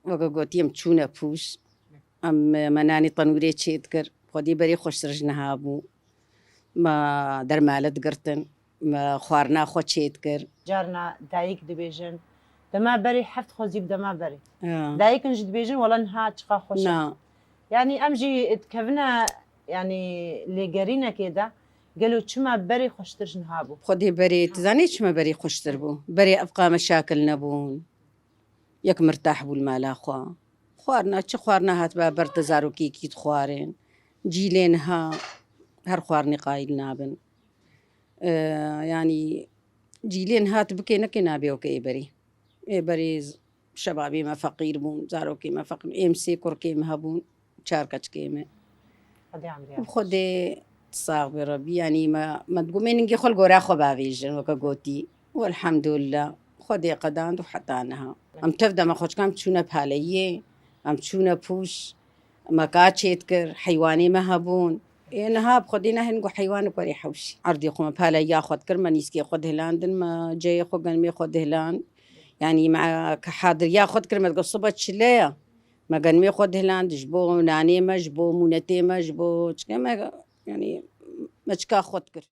وەکە گوتیم چوونە پوش ئەم مەنانی تەنورێ چێت کرد خۆدی بەری خۆشترژ نەهابوو دەرمالت گرتن خواردنا خۆ چێت کرد جارنا دایک دەبێژن دەما بەری هەفت خۆزیب دەما بەری دایکنش دەبێژن وەڵەن ها چقا خۆشە ینی ئەمژی کەڤنە ینی لێگەرینەکێدا گەلو چما بەری خۆشترژن هابوو خۆدی بەری تزانێت چمە بەری خۆشتر بوو بەری ئەفقا مەشاکل نەبوون یەک مرتاح بوو مالاخوا خواردنا چ خواردنا هات بە بەرتە زارۆکێکیت خوارێن جیلێن ها هەر خواردنی قایل نابن ینی جیلێن هات بکێ نەکە نابێوکە ئێبەری شەبابێمە فەقیر بوون زارۆکێمە فەقیر ئێم سێ کوڕکێمە هەبوون چار کەچکێمە خۆدێ ساغ بێڕەبی ینی مەدگومێننگی خۆل گۆرا خۆ باوێژن وەکە گوتی وەلحەمدوللا خۆدێ قەداند و حەتانەها ئەم تەف دەمە خۆچکام چوونە پالەیە ئەم چوونە پوش مەکا چێت کرد حیوانێمە هەبوون ئێنەها خۆدی ناهێن گو حیوانە وەری حەوشی ئەردی خۆمە پالە یا خۆت کرد مە نیسکێ خۆ دهلاندن مە جێ خۆ گەنمێ خۆ دهلان ینی کە حادر یا خۆت کرد مەگە سوبە چلەیە مەگەنمێ خۆ دهلاندش بۆ نانێمەش بۆ مونەتێمەش بۆ چکەمە ینی مەچکا خۆت کرد